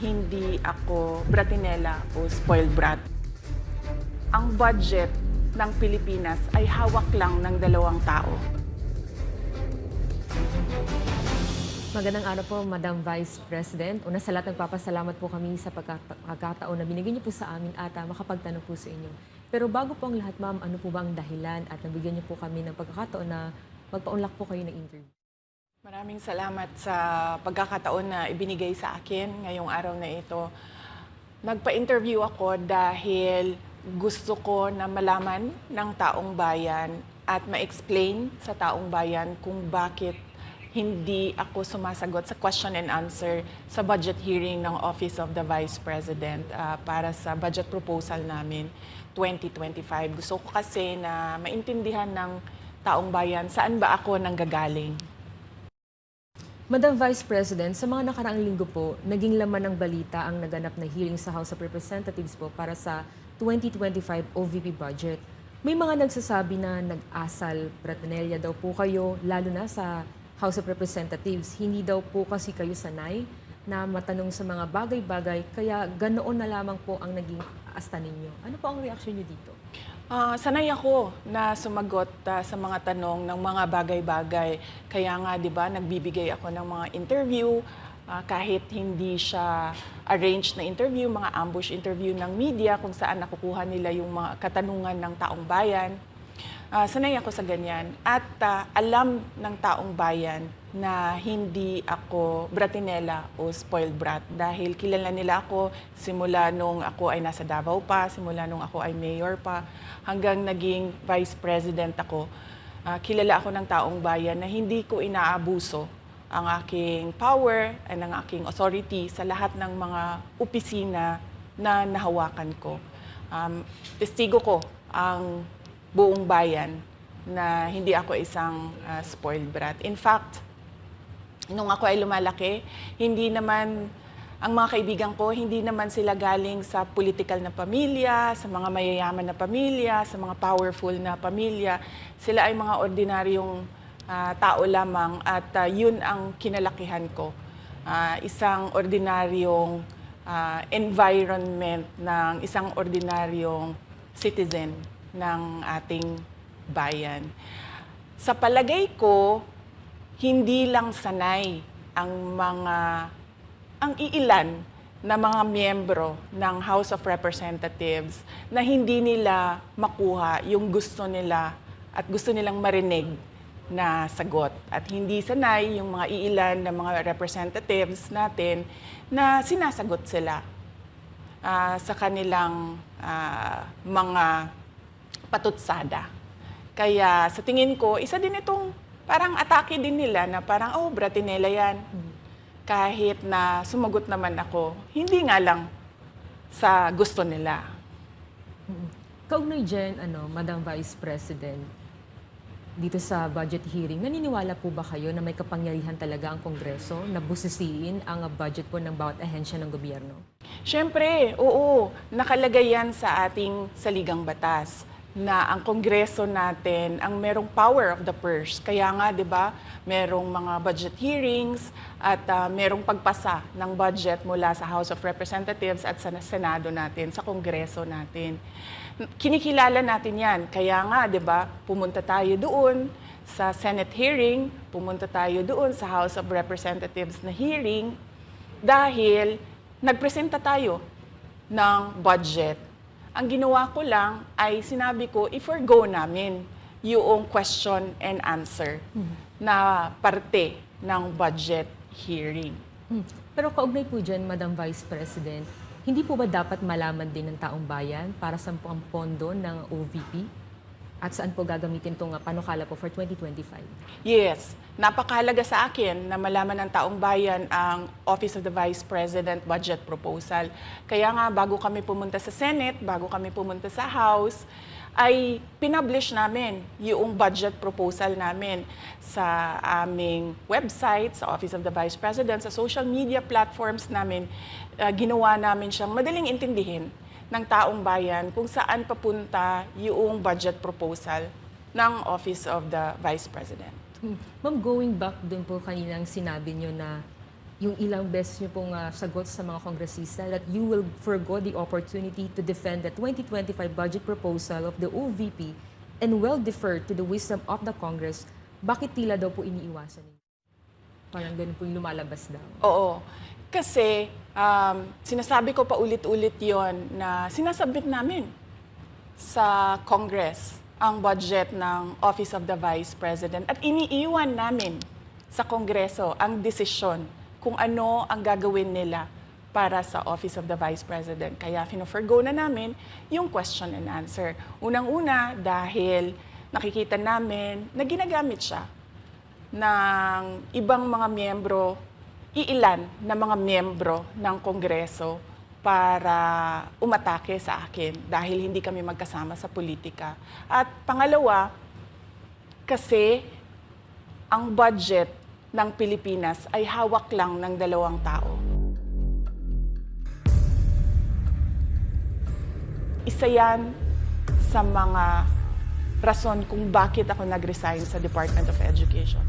hindi ako bratinela o spoiled brat. Ang budget ng Pilipinas ay hawak lang ng dalawang tao. Magandang araw po, Madam Vice President. Una sa lahat, nagpapasalamat po kami sa pagkakataon na binigyan niyo po sa amin at makapagtanong po sa inyo. Pero bago po ang lahat, ma'am, ano po ba ang dahilan at nabigyan niyo po kami ng pagkakataon na magpa-unlock po kayo ng interview? Maraming salamat sa pagkakataon na ibinigay sa akin ngayong araw na ito. Nagpa-interview ako dahil gusto ko na malaman ng taong bayan at ma-explain sa taong bayan kung bakit hindi ako sumasagot sa question and answer sa budget hearing ng Office of the Vice President para sa budget proposal namin 2025. Gusto ko kasi na maintindihan ng taong bayan saan ba ako nanggagaling. Madam Vice President, sa mga nakaraang linggo po, naging laman ng balita ang naganap na hearing sa House of Representatives po para sa 2025 OVP budget. May mga nagsasabi na nag-asal bratinelya daw po kayo, lalo na sa House of Representatives. Hindi daw po kasi kayo sanay na matanong sa mga bagay-bagay, kaya ganoon na lamang po ang naging asta ninyo. Ano po ang reaksyon niyo dito? Sanay ako na sumagot sa mga tanong ng mga bagay-bagay. Kaya nga, di ba, nagbibigay ako ng mga interview, kahit hindi siya arranged na interview, mga ambush interview ng media kung saan nakukuha nila yung mga katanungan ng taong bayan. Sanay ako sa ganyan. At alam ng taong bayan na hindi ako bratinela o spoiled brat dahil kilala nila ako simula nung ako ay nasa Davao pa, simula nung ako ay mayor pa, hanggang naging vice president ako. Kilala ako ng taong bayan na hindi ko inaabuso ang aking power at ang aking authority sa lahat ng mga opisina na nahawakan ko. Testigo ko ang buong bayan na hindi ako isang spoiled brat. In fact, nung ako ay lumalaki, hindi naman, ang mga kaibigan ko, hindi naman sila galing sa political na pamilya, sa mga mayayaman na pamilya, sa mga powerful na pamilya. Sila ay mga ordinaryong tao lamang at yun ang kinalakihan ko. Isang ordinaryong environment ng isang ordinaryong citizen ng ating bayan. Sa palagay ko, hindi lang sanay ang iilan na mga miyembro ng House of Representatives na hindi nila makuha yung gusto nila at gusto nilang marinig na sagot. At hindi sanay yung mga iilan na mga representatives natin na sinasagot sila sa kanilang mga patutsada. Kaya sa tingin ko, isa din itong parang atake din nila na parang, oh, bratinela yan. Kahit na sumagot naman ako, hindi nga lang sa gusto nila. Kaugnay dyan, Madam Vice President, dito sa budget hearing, naniniwala po ba kayo na may kapangyarihan talaga ang Kongreso na busisiin ang budget po ng bawat ahensya ng gobyerno? Siyempre, oo, nakalagay yan sa ating saligang batas na ang Kongreso natin ang merong power of the purse. Kaya nga, di ba, merong mga budget hearings at merong pagpasa ng budget mula sa House of Representatives at sa Senado natin, sa Kongreso natin. Kinikilala natin yan. Kaya nga, di ba, pumunta tayo doon sa Senate hearing, pumunta tayo doon sa House of Representatives na hearing dahil nagpresenta tayo ng budget. Ang ginawa ko lang ay sinabi ko, i-forgo namin yung question and answer na parte ng budget hearing. Pero kaugnay po dyan, Madam Vice President, hindi po ba dapat malaman din ng taong bayan para sa ang pondo ng OVP? At saan po gagamitin itong panukala po for 2025? Yes, napakahalaga sa akin na malaman ng taong bayan ang Office of the Vice President budget proposal. Kaya nga, bago kami pumunta sa Senate, bago kami pumunta sa House, ay pinublish namin yung budget proposal namin sa aming website, sa Office of the Vice President, sa social media platforms namin. Ginawa namin siyang madaling intindihin ng taong bayan kung saan papunta yung budget proposal ng Office of the Vice President. Ma'am, going back dun po kaninang sinabi nyo na yung ilang beses niyo pong sagot sa mga kongresista that you will forgo the opportunity to defend the 2025 budget proposal of the OVP and will defer to the wisdom of the Congress, bakit tila daw po iniiwasan niyo? Parang ganun po yung lumalabas daw. Oo. Kasi sinasabi ko pa ulit-ulit yon na sinasabit namin sa Congress ang budget ng Office of the Vice President at iniiwan namin sa Kongreso ang desisyon kung ano ang gagawin nila para sa Office of the Vice President. Kaya fino-forgo na namin yung question and answer. Unang-una dahil nakikita namin na ginagamit siya ng ibang mga miyembro, iilan na mga miyembro ng Kongreso para umatake sa akin dahil hindi kami magkasama sa politika. At pangalawa, kasi ang budget ng Pilipinas ay hawak lang ng 2 tao. Isa yan sa mga rason kung bakit ako nag-resign sa Department of Education.